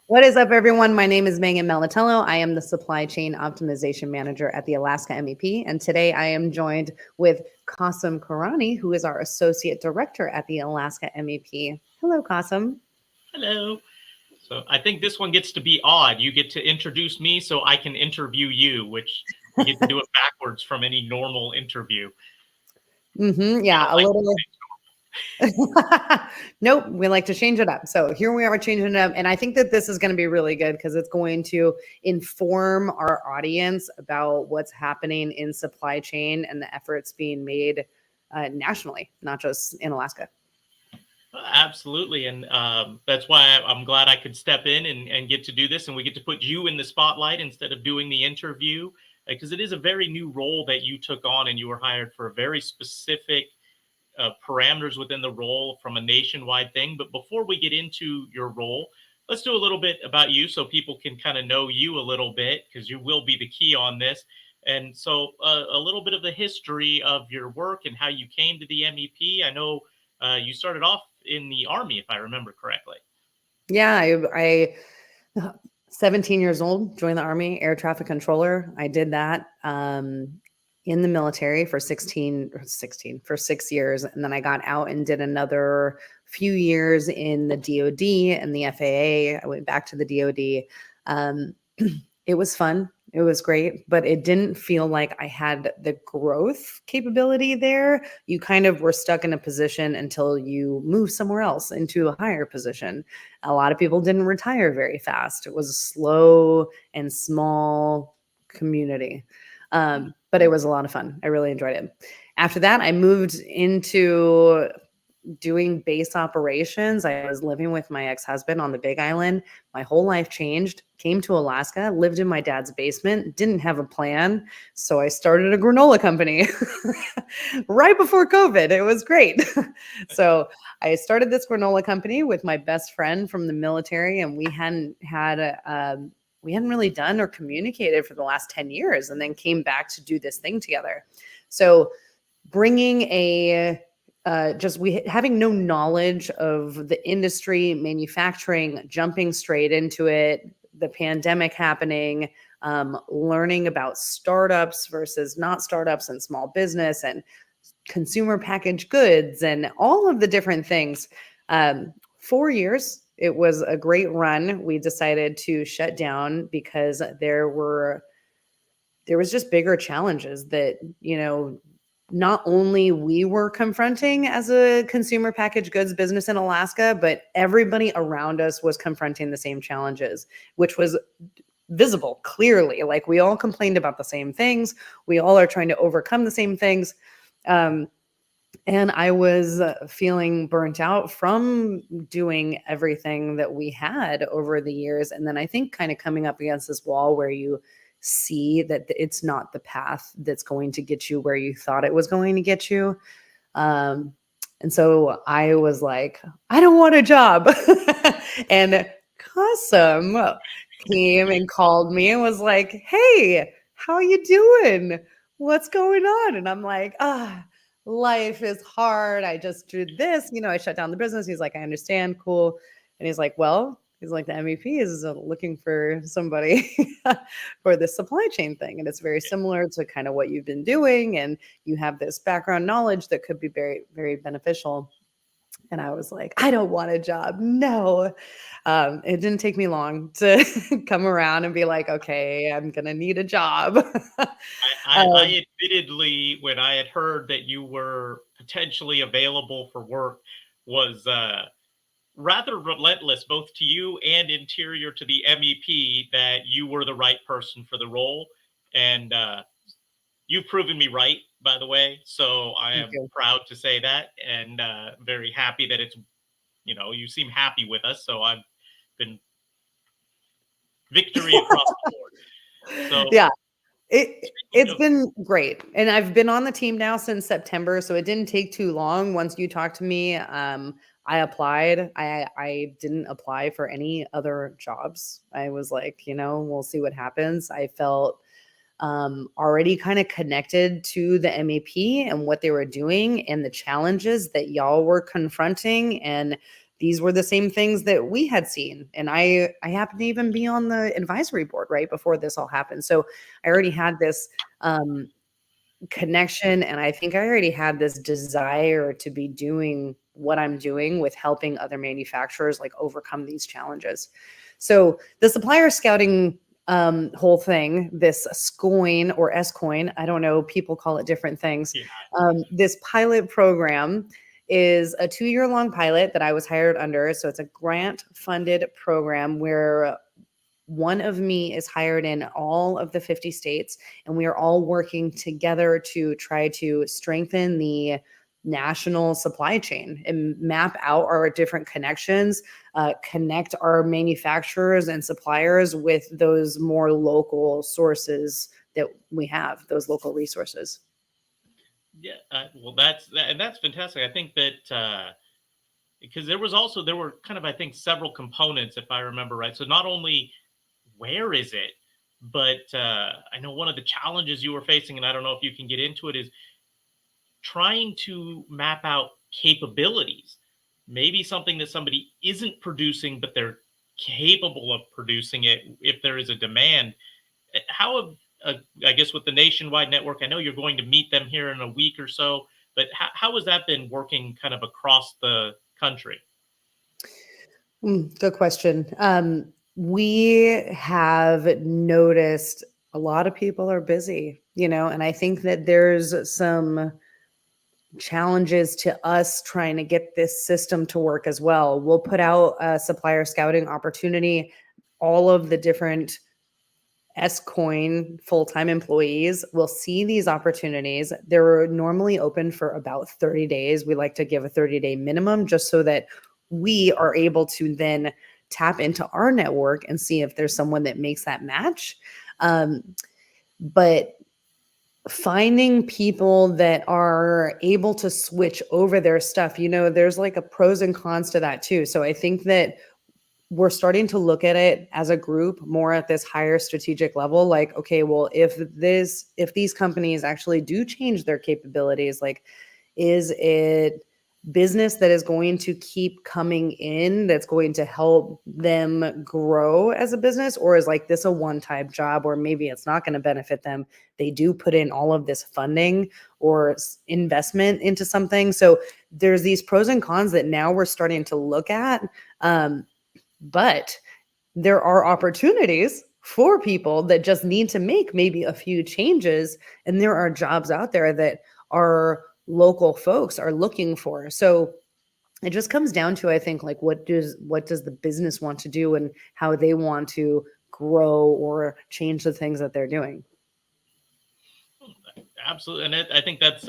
What is up, everyone? My name is Megan Militello. I am the Supply Chain Optimization Manager at the Alaska MEP. And today I am joined with Qasim Karani, who is our Associate Director at the Alaska MEP. Hello, Qasim. Hello. So I think this one gets to be odd. You get to introduce me so I can interview you, which we get to do it backwards from any normal interview. Yeah, a Like, little. Nope, we like to change it up. So here we are changing it up. And I think that this is going to be really good because it's going to inform our audience about what's happening in supply chain and the efforts being made nationally, not just in Alaska. Absolutely. And that's why I'm glad I could step in and get to do this. And we get to put you in the spotlight instead of doing the interview, because it is a very new role that you took on, and you were hired for a very specific parameters within the role from a nationwide thing. But before we get into your role, let's do a little bit about you so people can kind of know you a little bit, because you will be the key on this. And so a little bit of the history of your work and how you came to the MEP. I know you started off in the Army, if I remember correctly. Yeah, I 17 years old, joined the Army, air traffic controller. I did that in the military for 6 years. And then I got out and did another few years in the DOD and the FAA. I went back to the DOD. It was fun. It was great, but it didn't feel like I had the growth capability there. You kind of were stuck in a position until you move somewhere else into a higher position. A lot of people didn't retire very fast. It was a slow and small community. But it was a lot of fun. I really enjoyed it. After that, I moved into doing base operations. I was living with my ex-husband on the Big Island. My whole life changed. Came to Alaska, lived in my dad's basement, didn't have a plan. So I started a granola company right before COVID. It was great. So I started this granola company with my best friend from the military, and we hadn't really done or communicated for the last 10 years, and then came back to do this thing together. So bringing having no knowledge of the industry, manufacturing, jumping straight into it, the pandemic happening, learning about startups versus not startups and small business and consumer packaged goods and all of the different things. 4 years, it was a great run. We decided to shut down because there was just bigger challenges that, not only we were confronting as a consumer packaged goods business in Alaska, but everybody around us was confronting the same challenges, which was visible clearly. Like, we all complained about the same things. We all are trying to overcome the same things. And I was feeling burnt out from doing everything that we had over the years. And then I think kind of coming up against this wall where you see that it's not the path that's going to get you where you thought it was going to get you. And so I was like, I don't want a job. And Qasim came and called me and was like, hey, how you doing? What's going on? And I'm like, life is hard. I just did this, I shut down the business. He's like, I understand. Cool. And he's like, well, he's like, the MEP is looking for somebody for the supply chain thing. And it's very similar to kind of what you've been doing. And you have this background knowledge that could be very, very beneficial. And I was like, I don't want a job. No. It didn't take me long to come around and be like, okay, I'm going to need a job. I admittedly, when I had heard that you were potentially available for work, was rather relentless, both to you and interior to the MEP, that you were the right person for the role. And you've proven me right, by the way. So I am proud to say that, and very happy that it's, you seem happy with us. So I've been victory across the board. So yeah. It's been great. And I've been on the team now since September, so it didn't take too long. Once you talked to me, I applied. I didn't apply for any other jobs. I was like, we'll see what happens. I felt already kind of connected to the MEP and what they were doing and the challenges that y'all were confronting. And these were the same things that we had seen. And I happened to even be on the advisory board right before this all happened. So I already had this connection, and I think I already had this desire to be doing what I'm doing with helping other manufacturers like overcome these challenges. So the supplier scouting whole thing, this SCOIN or SCOIN, I don't know, people call it different things. Yeah. This pilot program is a 2-year long pilot that I was hired under. So it's a grant funded program where one of me is hired in all of the 50 states, and we are all working together to try to strengthen the national supply chain and map out our different connections, connect our manufacturers and suppliers with those more local sources that we have, those local resources. Yeah, well, that's fantastic. I think that because there were kind of, I think, several components, if I remember right. So not only where is it, but I know one of the challenges you were facing, and I don't know if you can get into it, is trying to map out capabilities. Maybe something that somebody isn't producing, but they're capable of producing it if there is a demand. How have, I guess, with the nationwide network, I know you're going to meet them here in a week or so, but how has that been working kind of across the country? Good question. We have noticed a lot of people are busy, and I think that there's some challenges to us trying to get this system to work as well. We'll put out a supplier scouting opportunity. All of the different SCOIN full-time employees will see these opportunities. They're normally open for about 30 days. We like to give a 30-day minimum just so that we are able to then tap into our network and see if there's someone that makes that match. But finding people that are able to switch over their stuff, there's like a pros and cons to that too. So I think that we're starting to look at it as a group more at this higher strategic level. Like, okay, well, if these companies actually do change their capabilities, like, is it business that is going to keep coming in that's going to help them grow as a business, or is like this a one-time job, or maybe it's not going to benefit them? They do put in all of this funding or investment into something. So there's these pros and cons that now we're starting to look at. But there are opportunities for people that just need to make maybe a few changes. And there are jobs out there that our local folks are looking for. So it just comes down to, I think, like, what does the business want to do and how they want to grow or change the things that they're doing. Absolutely. And I think that's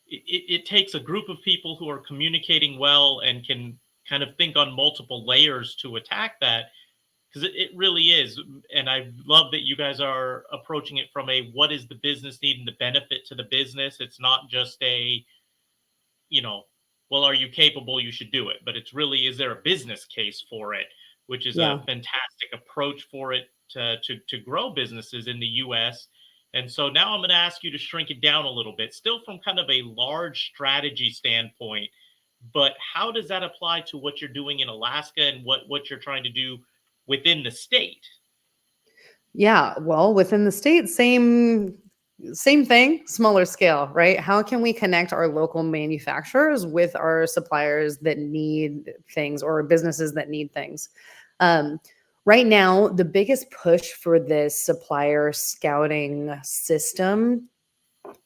it takes a group of people who are communicating well and can kind of think on multiple layers to attack that, because it really is. And I love that you guys are approaching it from a what is the business need and the benefit to the business. It's not just a, well, are you capable? You should do it. But it's really, is there a business case for it? Which is Yeah. a fantastic approach for it to grow businesses in the US. And so now I'm going to ask you to shrink it down a little bit, still from kind of a large strategy standpoint. But how does that apply to what you're doing in Alaska and what you're trying to do within the state? Yeah, well, within the state, same thing, smaller scale, right? How can we connect our local manufacturers with our suppliers that need things, or businesses that need things? Right now, the biggest push for this supplier scouting system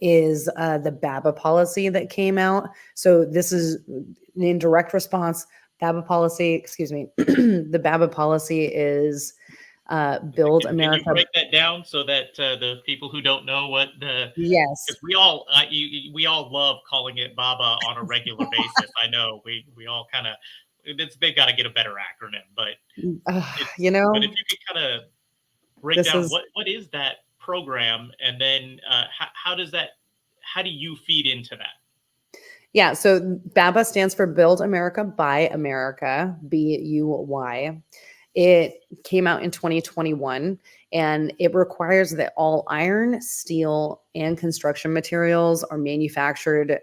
is the BABA policy that came out. So this is in direct response. BABA policy, excuse me, the BABA policy is Build Can you America. break that down so that the people who don't know what the, Yes. because we all love calling it BABA on a regular basis. I know we all kind of, they've got to get a better acronym, but but if you could kind of break down what is that program, and then how do you feed into that? Yeah, so BABA stands for Build America, Buy America, BUY. It came out in 2021, and it requires that all iron, steel, and construction materials are manufactured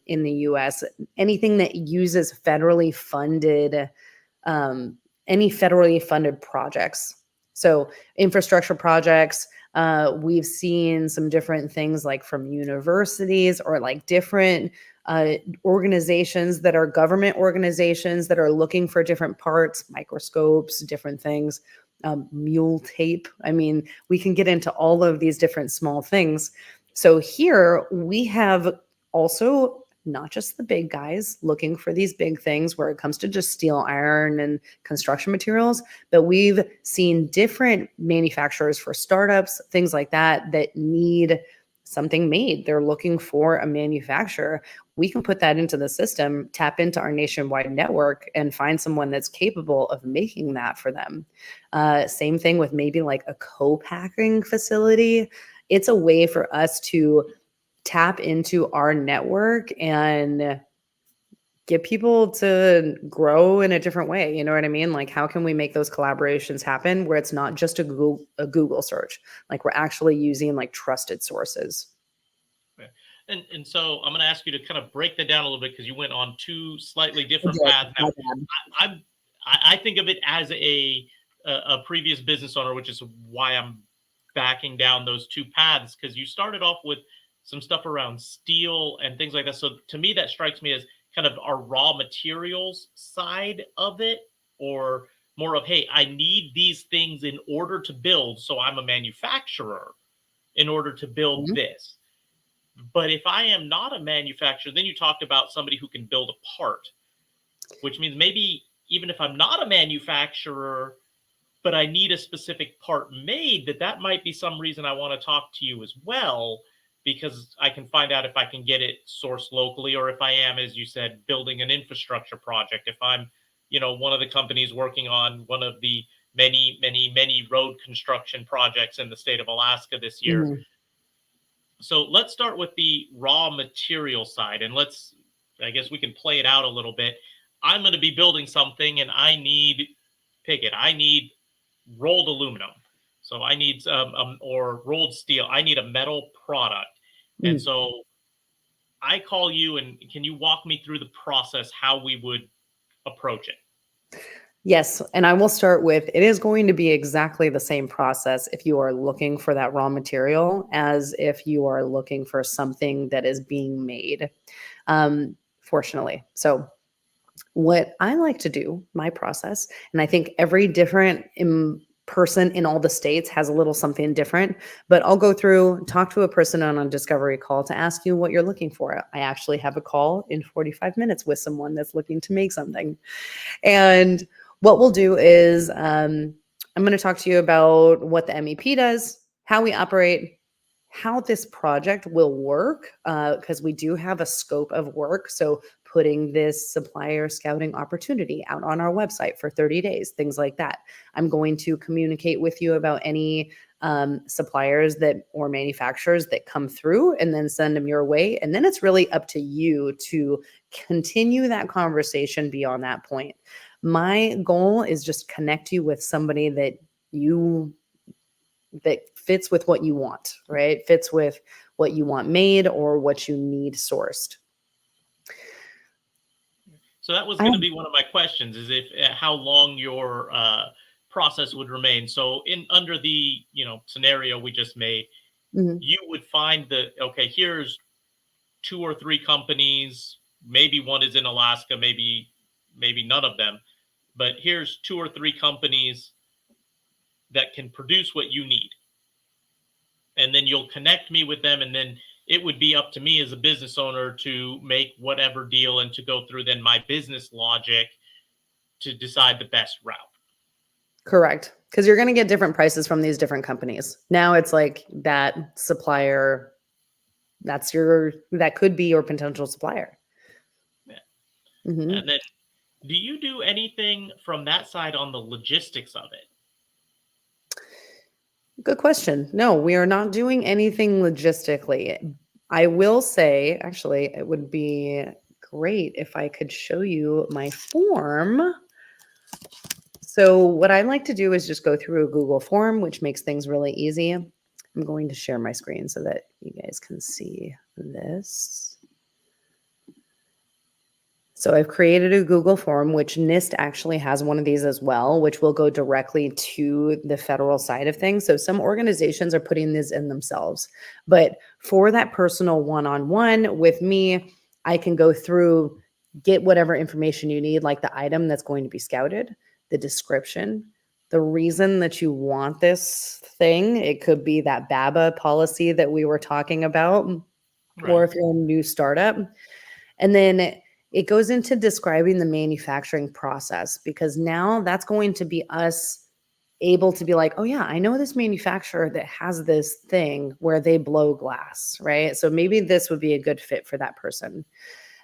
in the U.S. Anything that uses federally funded, any federally funded projects. So infrastructure projects, we've seen some different things like from universities or like different organizations that are government organizations that are looking for different parts, microscopes, different things, mule tape. I mean, we can get into all of these different small things. So here we have also not just the big guys looking for these big things where it comes to just steel, iron, and construction materials, but we've seen different manufacturers for startups, things like that, that need something made. They're looking for a manufacturer. We can put that into the system, tap into our nationwide network, and find someone that's capable of making that for them. Same thing with maybe like a co-packing facility. It's a way for us to tap into our network and get people to grow in a different way. You know what I mean? Like, how can we make those collaborations happen where it's not just a Google search? Like, we're actually using like trusted sources. Okay. And so I'm going to ask you to kind of break that down a little bit because you went on two slightly different paths. Now, I think of it as a previous business owner, which is why I'm backing down those two paths, because you started off with some stuff around steel and things like that. So to me, that strikes me as kind of our raw materials side of it, or more of, hey, I need these things in order to build. So I'm a manufacturer in order to build this. But if I am not a manufacturer, then you talked about somebody who can build a part, which means maybe even if I'm not a manufacturer, but I need a specific part made, that might be some reason I want to talk to you as well, because I can find out if I can get it sourced locally, or if I am, as you said, building an infrastructure project. If I'm, one of the companies working on one of the many road construction projects in the state of Alaska this year. So let's start with the raw material side, and I guess we can play it out a little bit. I'm going to be building something, and I need rolled aluminum. So I need or rolled steel. I need a metal product. And so I call you, and can you walk me through the process, how we would approach it? Yes. And I will start with, it is going to be exactly the same process if you are looking for that raw material as if you are looking for something that is being made, fortunately. So what I like to do, my process, and I think every different person in all the states has a little something different, but I'll go through, talk to a person on a discovery call to ask you what you're looking for. I actually have a call in 45 minutes with someone that's looking to make something. And what we'll do is I'm going to talk to you about what the MEP does, how we operate, how this project will work, because we do have a scope of work. So putting this supplier scouting opportunity out on our website for 30 days, things like that. I'm going to communicate with you about any suppliers or manufacturers that come through, and then send them your way. And then it's really up to you to continue that conversation beyond that point. My goal is just connect you with somebody that fits with what you want, right? Fits with what you want made or what you need sourced. So that was going to be one of my questions, is if how long your process would remain. So under the scenario we just made, you would find okay, here's 2 or 3 companies, maybe one is in Alaska, maybe none of them, but here's 2 or 3 companies that can produce what you need. And then you'll connect me with them, and then it would be up to me as a business owner to make whatever deal and to go through then my business logic to decide the best route. Correct. Because you're going to get different prices from these different companies. Now it's like that supplier, that could be your potential supplier. Yeah. And then do you do anything from that side on the logistics of it? Good question. No, we are not doing anything logistically. I will say, actually, it would be great if I could show you my form. So what I like to do is just go through a Google form, which makes things really easy. I'm going to share my screen so that you guys can see this. So I've created a Google form, which NIST actually has one of these as well, which will go directly to the federal side of things. So some organizations are putting these in themselves. But for that personal one-on-one with me, I can go through, get whatever information you need, like the item that's going to be scouted, the description, the reason that you want this thing. It could be that BABA policy that we were talking about, or Right. if you're a new startup. And then it goes into describing the manufacturing process, because now that's going to be us able to be like, oh yeah, I know this manufacturer that has this thing where they blow glass, right? So maybe this would be a good fit for that person.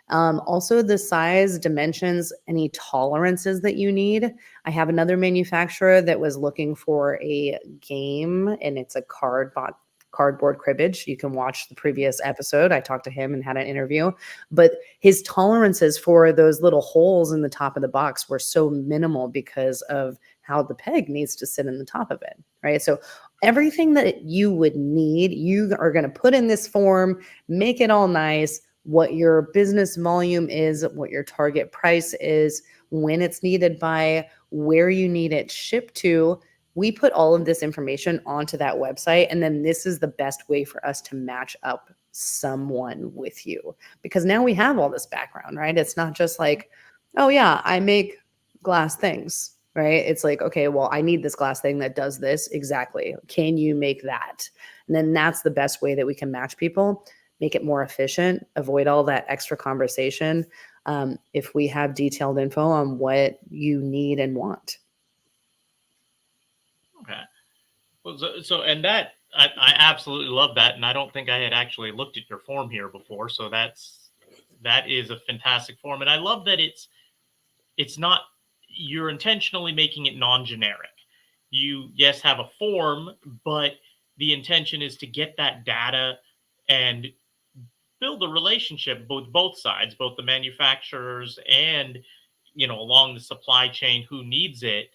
Also, the size, dimensions, any tolerances that you need. I have another manufacturer that was looking for a game, and it's a cardboard cribbage. You can watch the previous episode. I talked to him and had an interview, but his tolerances for those little holes in the top of the box were so minimal because of how the peg needs to sit in the top of it, right? So everything that you would need, you are going to put in this form, make it all nice, what your business volume is, what your target price is, when it's needed by, where you need it shipped to. We put all of this information onto that website, and then this is the best way for us to match up someone with you, because now we have all this background, right? It's not just like, oh yeah, I make glass things, right? It's like, okay, well, I need this glass thing that does this exactly. Can you make that? And then that's the best way that we can match people, make it more efficient, avoid all that extra conversation, if we have detailed info on what you need and want. Okay. Well, and that I absolutely love that, and I don't think I had actually looked at your form here before. So that is a fantastic form, and I love that it's not, you're intentionally making it non-generic. You, yes, have a form, but the intention is to get that data and build a relationship with both sides, both the manufacturers and, along the supply chain, who needs it.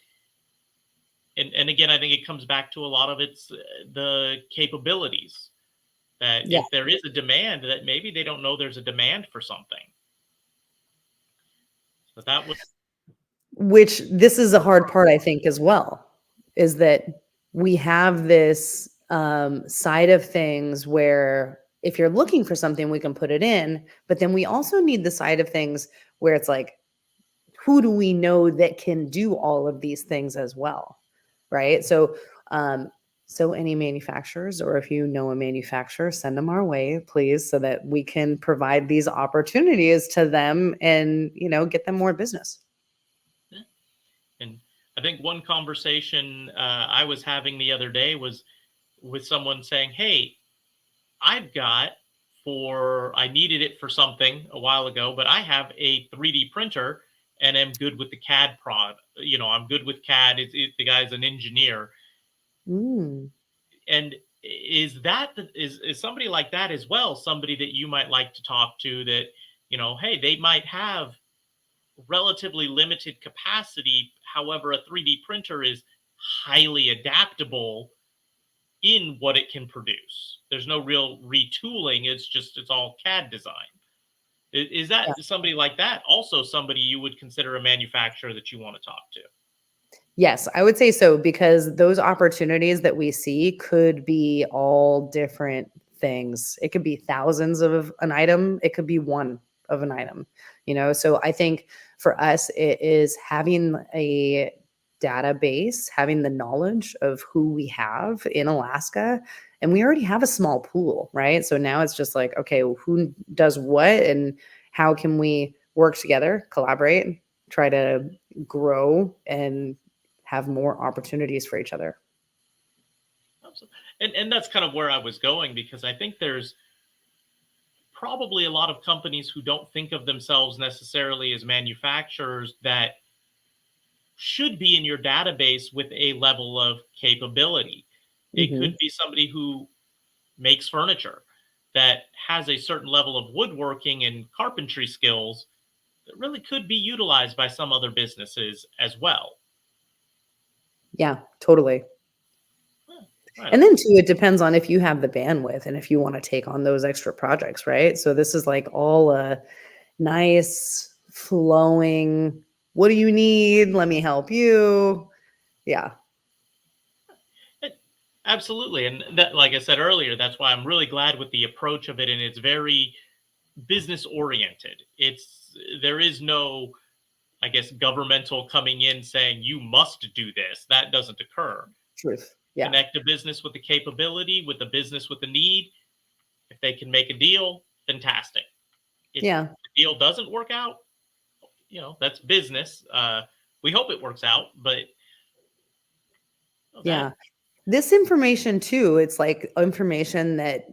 And again, I think it comes back to a lot of it's the capabilities, that Yeah. if there is a demand, that maybe they don't know there's a demand for something. So that was Which this is a hard part, I think, as well, is that we have this side of things where if you're looking for something, we can put it in, but then we also need the side of things where it's like, who do we know that can do all of these things as well, right? So any manufacturers, or if you know a manufacturer, send them our way, please, so that we can provide these opportunities to them and, get them more business. And I think one conversation I was having the other day was with someone saying, hey, I needed it for something a while ago, but I have a 3D printer and am good with the CAD prod. I'm good with CAD. The guy's an engineer. Mm. And is somebody like that as well, somebody that you might like to talk to, that, hey, they might have relatively limited capacity. However, a 3D printer is highly adaptable in what it can produce. There's no real retooling. It's all CAD design. Is that somebody like that also somebody you would consider a manufacturer that you want to talk to? Yes, I would say so, because those opportunities that we see could be all different things. It could be thousands of an item. It could be one of an item, So I think for us, it is having a database, having the knowledge of who we have in Alaska, and we already have a small pool, right? So now it's just like, okay, well, who does what, and how can we work together, collaborate, try to grow and have more opportunities for each other. And that's kind of where I was going, because I think there's probably a lot of companies who don't think of themselves necessarily as manufacturers that should be in your database with a level of capability. It Mm-hmm. could be somebody who makes furniture, that has a certain level of woodworking and carpentry skills that really could be utilized by some other businesses as well. Yeah, totally. Right And on. then too, it depends on if you have the bandwidth and if you want to take on those extra projects, right? So this is like all a nice flowing, what do you need? Let me help you. Yeah. Absolutely. And that, like I said earlier, that's why I'm really glad with the approach of it. And it's very business oriented. There is no, I guess, governmental coming in saying you must do this. That doesn't occur. Truth. Yeah. Connect a business with the capability, with the business with the need. If they can make a deal, fantastic. If Yeah. the deal doesn't work out, that's business. We hope it works out, but Yeah. that This information too, it's like information that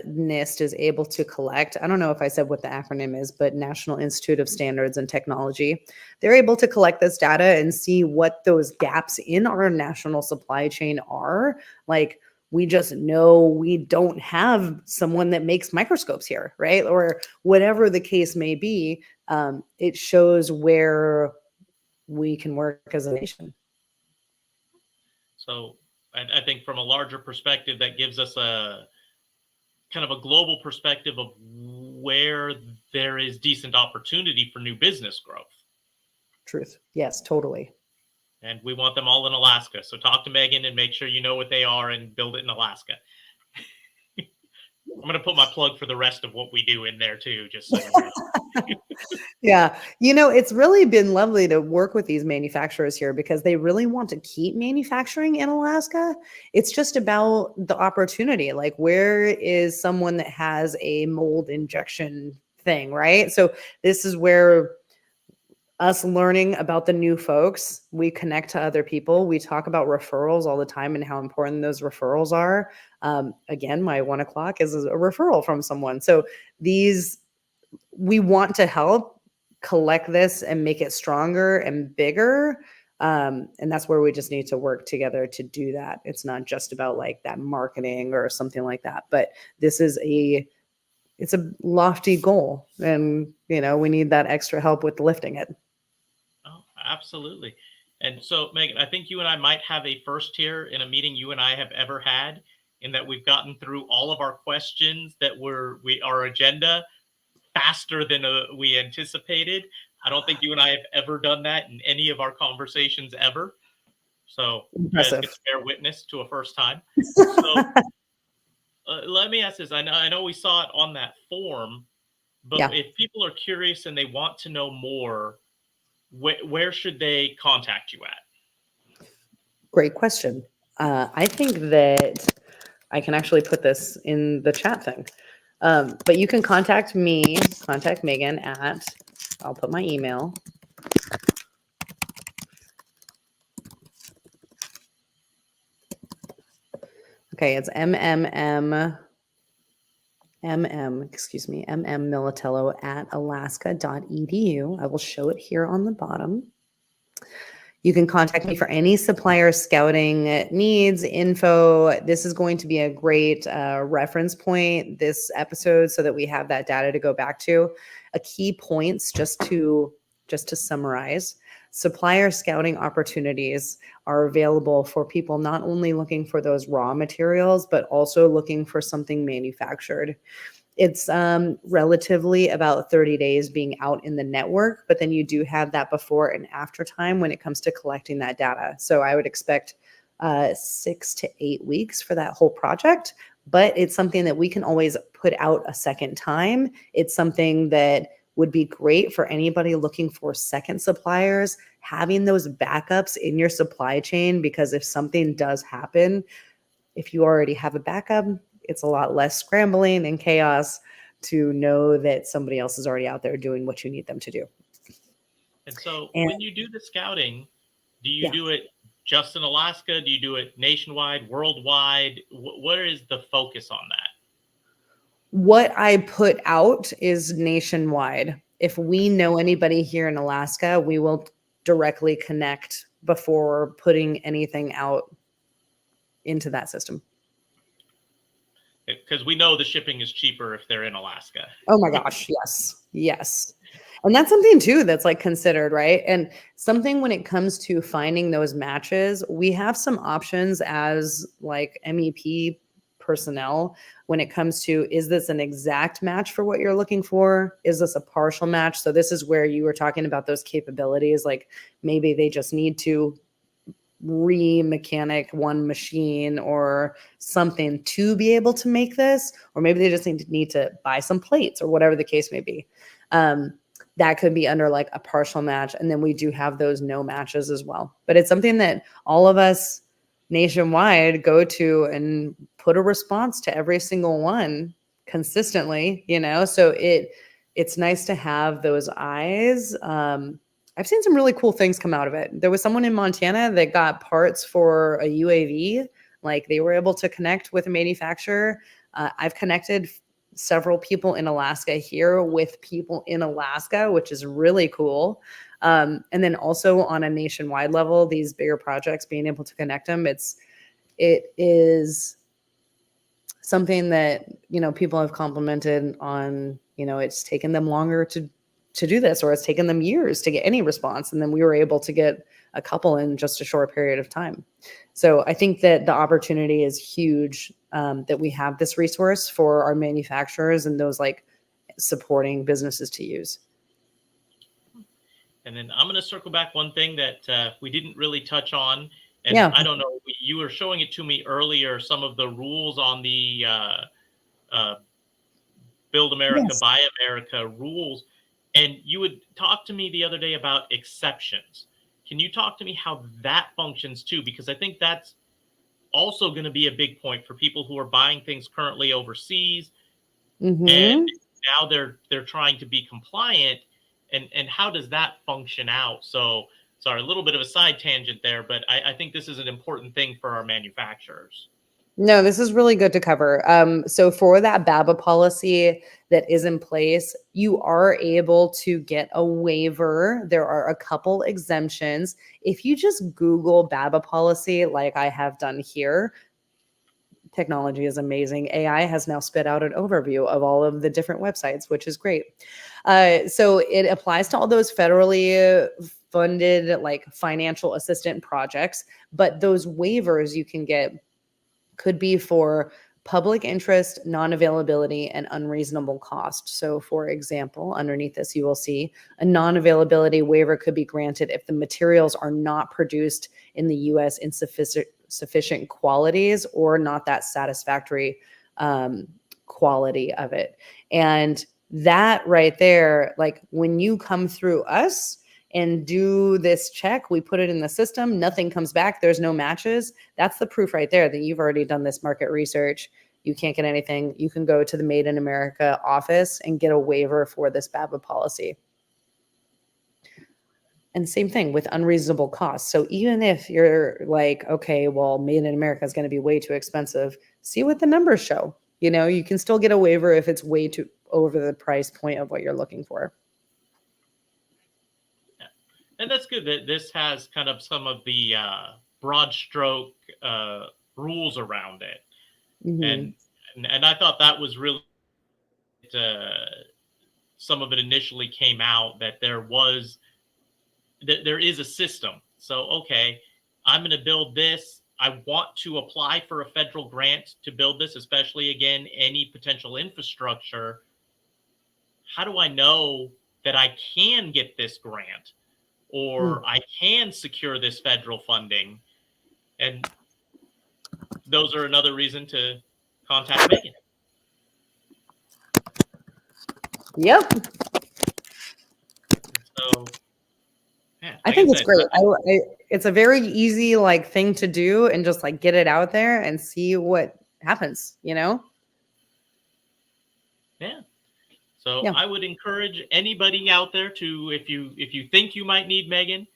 NIST is able to collect. I don't know if I said what the acronym is, but National Institute of Standards and Technology. They're able to collect this data and see what those gaps in our national supply chain are. Like, we just know we don't have someone that makes microscopes here, right? Or whatever the case may be. It shows where we can work as a nation. so I think from a larger perspective, that gives us a kind of a global perspective of where there is decent opportunity for new business growth. Truth. Yes, totally. And we want them all in Alaska. So talk to Megan and make sure you know what they are and build it in Alaska. I'm going to put my plug for the rest of what we do in there too, just so you know. Yeah. It's really been lovely to work with these manufacturers here because they really want to keep manufacturing in Alaska. It's just about the opportunity. Like, where is someone that has a mold injection thing, right? So this is where us learning about the new folks, we connect to other people. We talk about referrals all the time and how important those referrals are. Again, my 1:00 is a referral from someone. So we want to help collect this and make it stronger and bigger. And that's where we just need to work together to do that. It's not just about like that marketing or something like that, but this is it's a lofty goal, and we need that extra help with lifting it. Oh, absolutely. And so, Megan, I think you and I might have a first here in a meeting you and I have ever had, in that we've gotten through all of our questions that our agenda faster than we anticipated. I don't think you and I have ever done that in any of our conversations ever. So you guys get Impressive. to bear witness to a first time. So let me ask this. I know we saw it on that form, but Yeah, if people are curious and they want to know more, where should they contact you at? great question. I think that I can actually put this in the chat thing. But you can contact Megan at, I'll put my email. Okay, it's Militello at alaska.edu. I will show it here on the bottom. You can contact me for any supplier scouting needs, info. This is going to be a great reference point, this episode, so that we have that data to go back to. A key points, just to summarize: supplier scouting opportunities are available for people not only looking for those raw materials, but also looking for something manufactured. It's relatively about 30 days being out in the network, but then you do have that before and after time when it comes to collecting that data. So I would expect 6 to 8 weeks for that whole project, but it's something that we can always put out a second time. It's something that would be great for anybody looking for second suppliers, having those backups in your supply chain, because if something does happen, if you already have a backup, it's a lot less scrambling and chaos to know that somebody else is already out there doing what you need them to do. And so And when you do the scouting, do you yeah, do it just in Alaska? Do you do it nationwide, worldwide? What is the focus on that? what I put out is nationwide. If we know anybody here in Alaska, we will directly connect before putting anything out into that system. Because we know the shipping is cheaper if they're in Alaska. Oh my gosh, yes. Yes. And that's something too that's like considered, right? And something when it comes to finding those matches, we have some options as like MEP personnel when it comes to, is this an exact match for what you're looking for? Is this a partial match? So this is where you were talking about those capabilities, like maybe they just need to re-mechanic one machine or something to be able to make this, or maybe they just need to buy some plates or whatever the case may be. That could be under like a partial match. And then we do have those no matches as well. But it's something that all of us nationwide go to and put a response to every single one consistently, you know? So it's nice to have those eyes. I've seen some really cool things come out of it. There was someone in Montana that got parts for a UAV. Like they were able to connect with a manufacturer. I've connected several people in Alaska here with people in Alaska, which is really cool. And then also on a nationwide level, these bigger projects, being able to connect them, it is something that, you know, people have complimented on, you know, it's taken them longer to do this, or it's taken them years to get any response. And then we were able to get a couple in just a short period of time. So I think that the opportunity is huge, that we have this resource for our manufacturers and those like supporting businesses to use. And then I'm going to circle back one thing that we didn't really touch on. And Yeah. I don't know, you were showing it to me earlier, some of the rules on the Build America, Yes. Buy America rules. And you would talk to me the other day about exceptions. Can you talk to me how that functions too? Because I think that's also going to be a big point for people who are buying things currently overseas. Mm-hmm. And now they're trying to be compliant. And how does that function out? So, sorry, a little bit of a side tangent there, but I think this is an important thing for our manufacturers. No, this is really good to cover. So for that BABA policy that is in place, you are able to get a waiver. There are a couple exemptions. If you just Google BABA policy, like I have done here, technology is amazing. AI has now spit out an overview of all of the different websites, which is great. So it applies to all those federally funded like financial assistant projects, but those waivers you can get could be for public interest, non-availability, and unreasonable cost. So for example, underneath this, you will see a non-availability waiver could be granted if the materials are not produced in the US in sufficient qualities or not that satisfactory quality of it. And that right there, like when you come through us and do this check, we put it in the system, nothing comes back, there's no matches. That's the proof right there that you've already done this market research. You can't get anything. You can go to the Made in America office and get a waiver for this BABA policy. And same thing with unreasonable costs. So even if you're like, okay, well, Made in America is going to be way too expensive, see what the numbers show. You know, you can still get a waiver if it's way too over the price point of what you're looking for. And that's good that this has kind of some of the broad stroke rules around it. Mm-hmm. And I thought that was really, some of it initially came out that there is a system. So, okay, I'm going to build this. I want to apply for a federal grant to build this, especially, again, any potential infrastructure. How do I know that I can get this grant? Or I can secure this federal funding? And those are another reason to contact Megan. Yep. So, yeah, I think it's great. It's a very easy like thing to do and just like get it out there and see what happens, you know? Yeah. So yeah. I would encourage anybody out there to, if you think you might need Megan,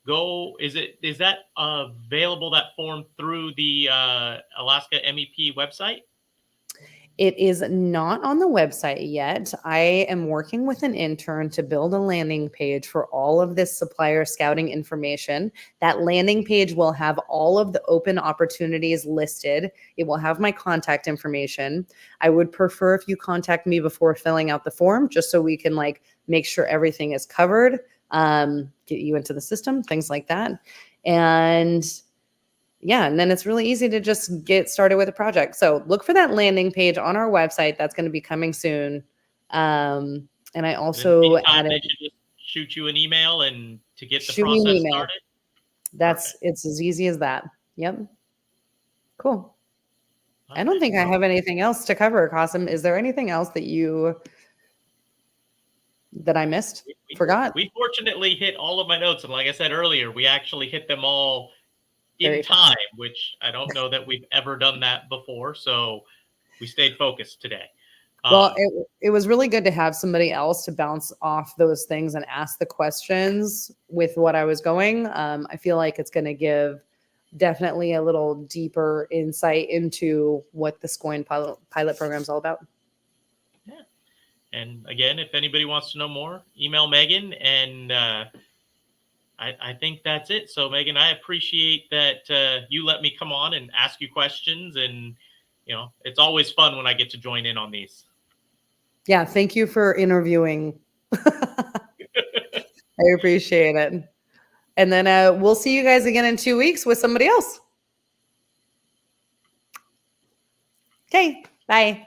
go. Is that available, that form, through the Alaska MEP website? It is not on the website yet. I am working with an intern to build a landing page for all of this supplier scouting information. That landing page will have all of the open opportunities listed. It will have my contact information. I would prefer if you contact me before filling out the form, just so we can like make sure everything is covered, get you into the system, things like that. And yeah, and then it's really easy to just get started with a project. So look for that landing page on our website. That's going to be coming soon. And I also added, they should just shoot you an email and to get the shoot me an process email. started. It's as easy as that. Yep. Cool. I don't think I Well, have anything else to cover, Qasim. Is there anything else that I missed? Forgot? We fortunately hit all of my notes. And like I said earlier, we actually hit them all Very in time, which I don't know that we've ever done that before. So we stayed focused today. Well, it was really good to have somebody else to bounce off those things and ask the questions with what I was going. I feel like it's going to give definitely a little deeper insight into what the SCOIN pilot program is all about. Yeah. And again, if anybody wants to know more, email Megan. And I think that's it. So Megan, I appreciate that you let me come on and ask you questions. And, it's always fun when I get to join in on these. Yeah, thank you for interviewing. I appreciate it. And then we'll see you guys again in 2 weeks with somebody else. Okay, bye.